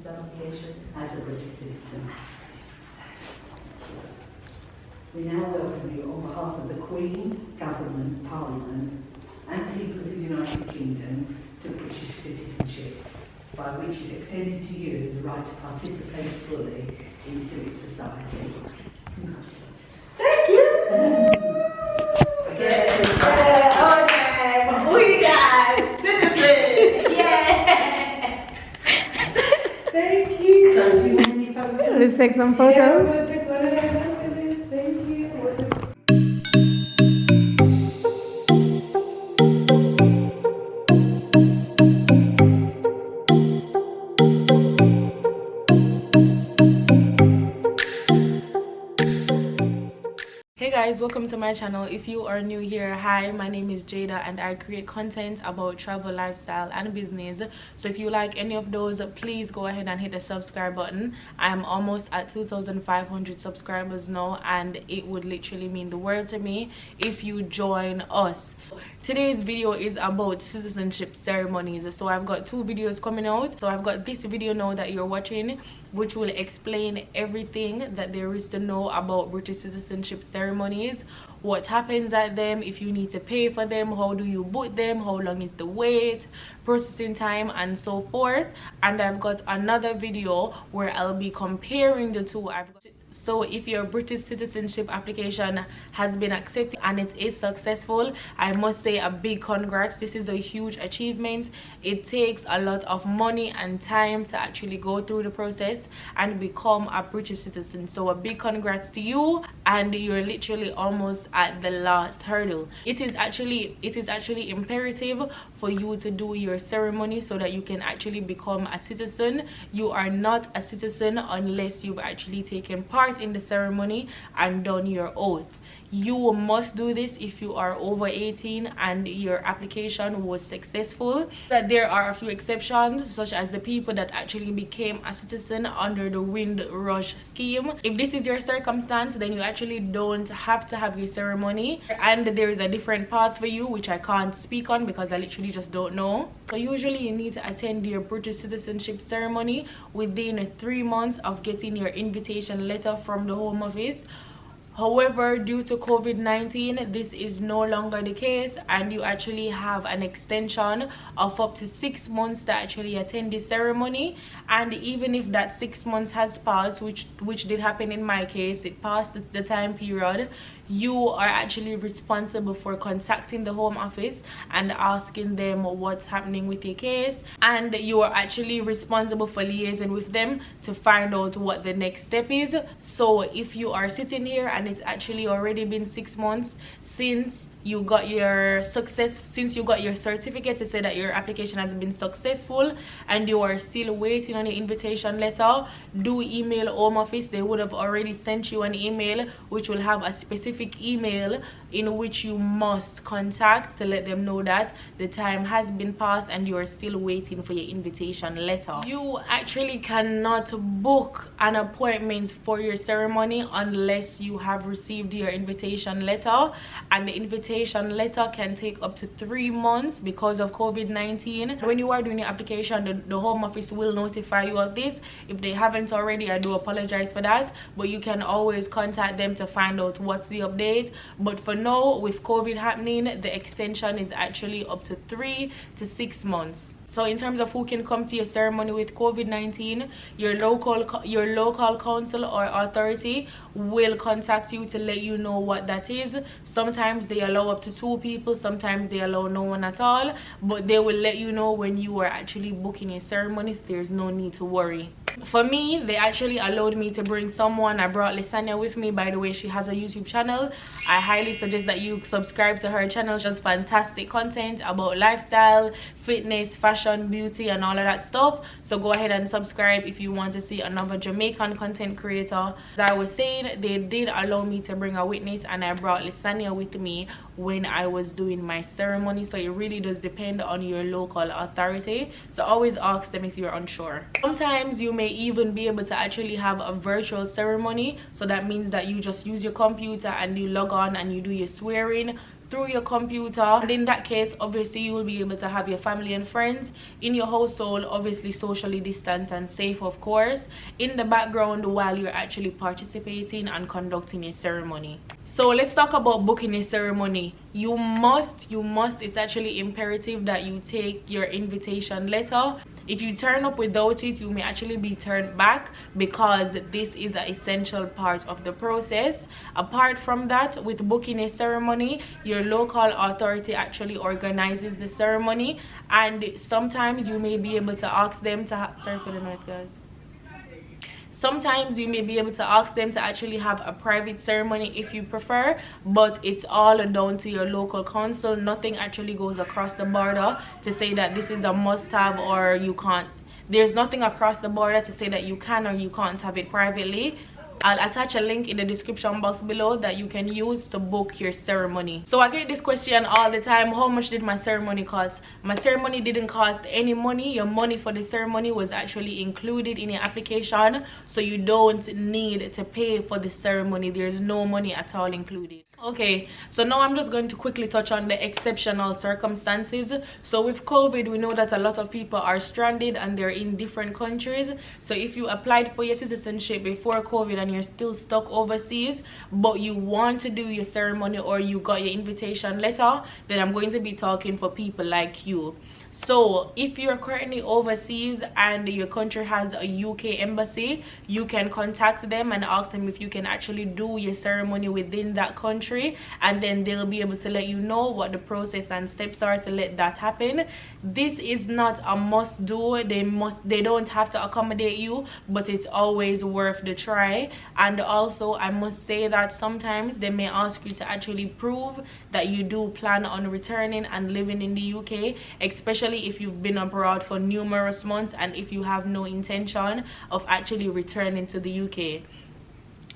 application as a British citizen. We now welcome you on behalf of the Queen, Government, Parliament and people of the United Kingdom to British citizenship, by which is extended to you the right to participate fully in civic society. Thank you! We got citizen! Yeah! Thank you! So, do you want any photos? Let's take some photos. Yeah, we're going to take one of them. Look at this. Thank you. Hey guys, welcome to my channel. If you are new here, hi, my name is Jaydah and I create content about travel, lifestyle and business. So if you like any of those, please go ahead and hit the subscribe button. I am almost at 2,500 subscribers now, and it would literally mean the world to me if you join us. Today's video is about citizenship ceremonies. So I've got two videos coming out. So I've got this video now that you're watching, which will explain everything that there is to know about British citizenship ceremonies, what happens at them, if you need to pay for them, how do you book them, how long is the wait, processing time and so forth. And I've got another video where I'll be comparing the two. So if your British citizenship application has been accepted and it is successful, I must say a big congrats. This is a huge achievement. It takes a lot of money and time to actually go through the process and become a British citizen. So a big congrats to you, and you're literally almost at the last hurdle. It is actually imperative for you to do your ceremony so that you can actually become a citizen. You are not a citizen unless you've actually taken part in the ceremony and done your oath. You must do this if you are over 18 and your application was successful. That there are a few exceptions, such as the people that actually became a citizen under the Windrush scheme. If this is your circumstance, then you actually don't have to have your ceremony, and there is a different path for you which I can't speak on because I literally just don't know. So usually you need to attend your British citizenship ceremony within 3 months of getting your invitation letter from the Home Office. However, due to COVID-19, this is no longer the case, and you actually have an extension of up to 6 months to actually attend the ceremony. And even if that 6 months has passed, which did happen in my case, it passed the time period, you are actually responsible for contacting the Home Office and asking them what's happening with your case, and you are actually responsible for liaising with them to find out what the next step is. So if you are sitting here and it's actually already been 6 months since you got your certificate to say that your application has been successful and you are still waiting on your invitation letter, do email Home Office. They would have already sent you an email which will have a specific email in which you must contact to let them know that the time has been passed and you are still waiting for your invitation letter. You actually cannot book an appointment for your ceremony unless you have received your invitation letter, and the invitation letter can take up to 3 months because of COVID-19. When you are doing your application, the Home Office will notify you of this. If they haven't already, I do apologize for that, but you can always contact them to find out what's the update. But for now, with COVID happening, the extension is actually up to 3 to 6 months. So in terms of who can come to your ceremony with COVID-19, your local council or authority will contact you to let you know what that is. Sometimes they allow up to 2 people, sometimes they allow no one at all, but they will let you know when you are actually booking your ceremonies. There's no need to worry. For me, they actually allowed me to bring someone. I brought Lysania with me. By the way, she has a YouTube channel. I highly suggest that you subscribe to her channel. She does fantastic content about lifestyle, fitness, fashion, beauty and all of that stuff. So go ahead and subscribe if you want to see another Jamaican content creator. As I was saying, they did allow me to bring a witness, and I brought Lysania with me when I was doing my ceremony. So it really does depend on your local authority, so always ask them if you're unsure. Sometimes you may even be able to actually have a virtual ceremony, so that means that you just use your computer and you log on and you do your swearing through your computer, and in that case obviously you will be able to have your family and friends in your household, obviously socially distanced and safe of course, in the background while you're actually participating and conducting a ceremony. So let's talk about booking a ceremony. You must, it's actually imperative that you take your invitation letter. If you turn up without it, you may actually be turned back, because this is an essential part of the process. Apart from that, with booking a ceremony, your local authority actually organizes the ceremony, and sometimes you may be able to ask them to sorry for the noise guys. Sometimes you may be able to ask them to actually have a private ceremony if you prefer, but it's all down to your local council. Nothing actually goes across the border to say that this is a must-have or you can't. There's nothing across the border to say that you can or you can't have it privately. I'll attach a link in the description box below that you can use to book your ceremony. So I get this question all the time: how much did my ceremony cost? My ceremony didn't cost any money. Your money for the ceremony was actually included in your application, so you don't need to pay for the ceremony. There's no money at all included. Okay, so now I'm just going to quickly touch on the exceptional circumstances. So with COVID, we know that a lot of people are stranded and they're in different countries. So if you applied for your citizenship before COVID and you're still stuck overseas, but you want to do your ceremony or you got your invitation letter, then I'm going to be talking for people like you. So if you're currently overseas and your country has a UK embassy, you can contact them and ask them if you can actually do your ceremony within that country, and then they'll be able to let you know what the process and steps are to let that happen. This is not a must do. They don't have to accommodate you, but it's always worth the try. And also I must say that sometimes they may ask you to actually prove that you do plan on returning and living in the UK, especially if you've been abroad for numerous months and if you have no intention of actually returning to the UK.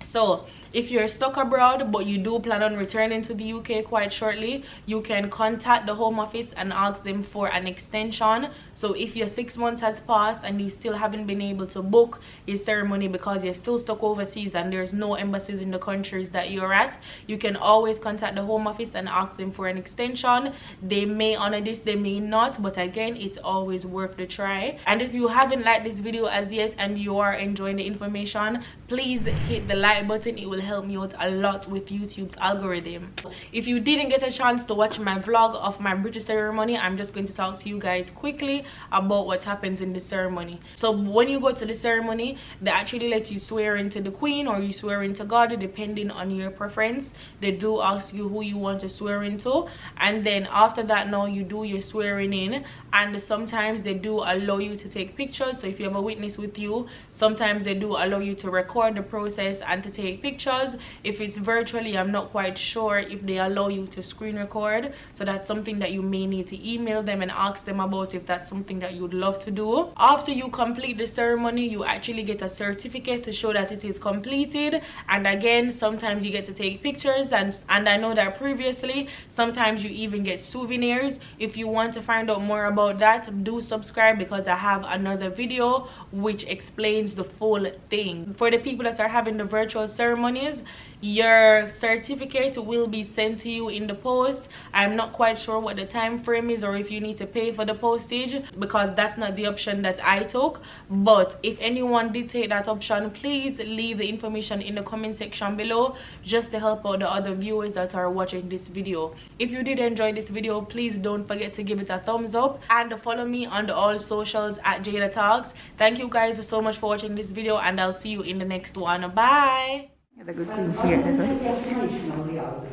So if you're stuck abroad but you do plan on returning to the UK quite shortly, you can contact the Home Office and ask them for an extension. So if your 6 months has passed and you still haven't been able to book your ceremony because you're still stuck overseas and there's no embassies in the countries that you're at, you can always contact the Home Office and ask them for an extension. They may honor this, they may not, but again, it's always worth the try. And if you haven't liked this video as yet and you are enjoying the information, please hit the like button. It will help me out a lot with YouTube's algorithm. If you didn't get a chance to watch my vlog of my British ceremony, I'm just going to talk to you guys quickly about what happens in the ceremony. So when you go to the ceremony, they actually let you swear into the Queen or you swear into God, depending on your preference. They do ask you who you want to swear into, and then after that, now you do your swearing in. And sometimes they do allow you to take pictures. So if you have a witness with you, sometimes they do allow you to record the process and to take pictures. If it's virtually, I'm not quite sure if they allow you to screen record. So that's something that you may need to email them and ask them about if that's something that you'd love to do. After you complete the ceremony, you actually get a certificate to show that it is completed. And again, sometimes you get to take pictures, and I know that previously sometimes you even get souvenirs. If you want to find out more about that, do subscribe, because I have another video which explains the full thing. For the people that are having the virtual ceremonies, your certificate will be sent to you in the post. I'm not quite sure what the time frame is or if you need to pay for the postage, because that's not the option that I took. But if anyone did take that option, please leave the information in the comment section below, just to help out the other viewers that are watching this video. If you did enjoy this video, please don't forget to give it a thumbs up and follow me on all socials at jaydahtalks. Thank you guys so much for watching this video, and I'll see you in the next one. Bye. The good Queen here, is it? Definition on the oath.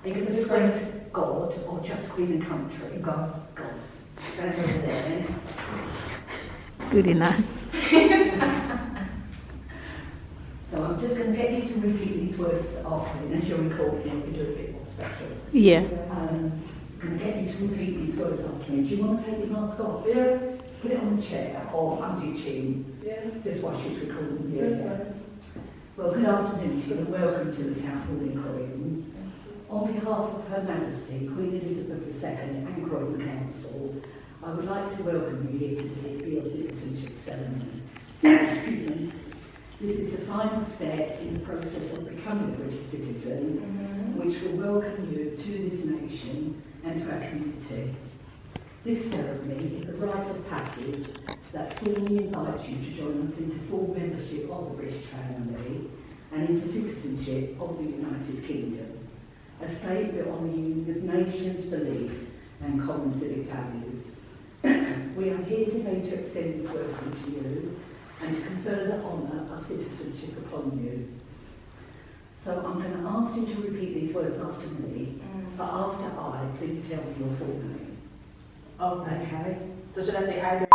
Are you going to swear to God or just Queen and country? God. Stand over there then. Good enough. So I'm just going to get you to repeat these words after me. As you're recording, we do a bit more special. Yeah. I'm going to get you to repeat these words after me. Do you want to take your mask off? Yeah. Put it on the chair or under your chin. Yeah. Just while she's recording the video. Well, good afternoon to you and welcome to the Town Hall in Croydon. On behalf of Her Majesty, Queen Elizabeth II and Croydon Council, I would like to welcome you here today for your citizenship ceremony. Excuse me. This is the final step in the process of becoming a British citizen, which will welcome you to this nation and to our community. This ceremony is a rite of passage that formally invites you to join us into full membership of the British family and into citizenship of the United Kingdom, a state built on the union of nations, beliefs and common civic values. We are here today to extend this welcome to you and to confer the honour of citizenship upon you. So I'm going to ask you to repeat these words after me, but after I, please tell me your full name. Okay? So should I say I?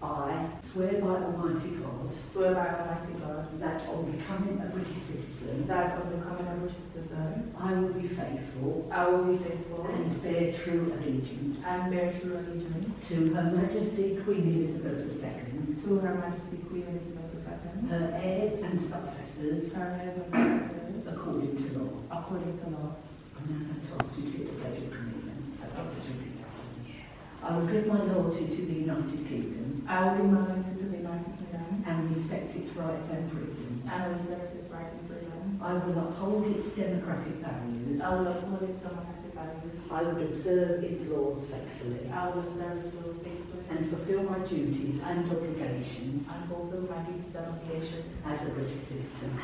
I swear by Almighty God Swear by Almighty God that on becoming a British citizen, that on becoming a British citizen, I will be faithful I will be faithful and bear true allegiance and bear true allegiance to Her Majesty Queen Elizabeth II, to Her Majesty Queen Elizabeth II, her heirs and successors, her heirs and successors, according to law. according to law. I'm now going to ask you to hit the pledge of commitment. So I'll just repeat after me. I will give my loyalty to the United Kingdom I will give my loyalty to the United Kingdom and respect its rights and freedoms. and respect its rights and freedom. I will uphold its democratic values. I will uphold its democratic values. I will observe its laws faithfully I will observe its laws faithfully and fulfil my duties and obligations and fulfill my duties and obligations as a British citizen.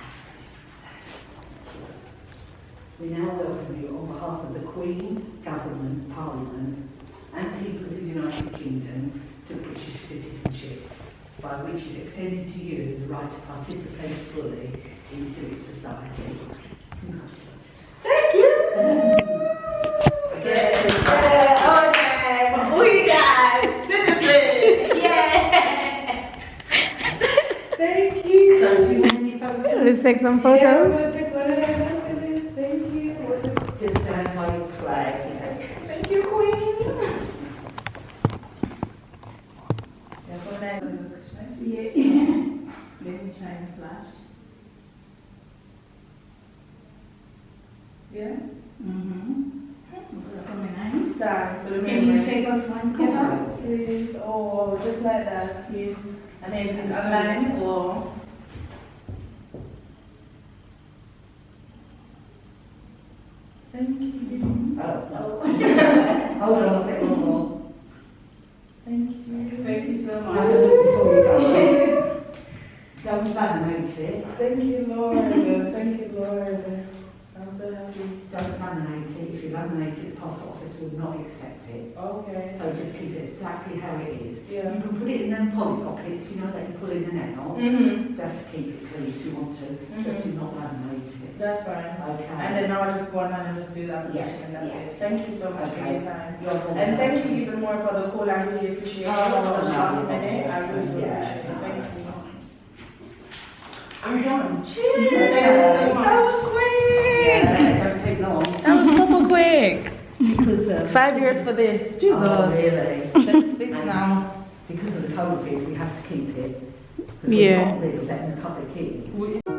We now welcome you on behalf of the Queen, Government, Parliament and people of the United Kingdom to British citizenship, by which is extended to you the right to participate fully in civic society. Thank you! Okay, we got citizen! Yeah! Thank you! So do you want any photos? Let's take some Yeah, photos. we'll take one of them after this. Thank you. Just stand by your flag. Thank you, Queen. Yeah. Let me try and flash. Yeah? So Can you take us one photo? please? Oh, just like that. Yeah. And then it's online or. Thank you. Hold on, I'll take one more. Thank you. Thank you so Have a look before you go. Don't laminate it. Thank you, Lord. Thank you, Lord. I'm so happy. Don't laminate it. If you laminate it, the post office will not accept it. Okay. So just keep it exactly how it is. Yeah. You can put it in them poly pockets, you know, that you pull in and out. Mm-hmm. Just to keep it clean if you want to, but do not laminate it. That's fine. Okay. And then now I just go on and just do that. Yes, And that's yes. it. Thank you so much for Okay. your time. You're welcome. And thank you even more for the call. I really appreciate it. Oh, Such no, last no, minute. I really do yeah. appreciate it. Thank you. I'm done. Cheers! Yeah. That was quick! Yeah, don't take long. That was proper quick. Because 5 years for this. Jesus. Oh, really? 6 now. Because of the COVID, we have to keep it. Yeah. We're not really letting the public in.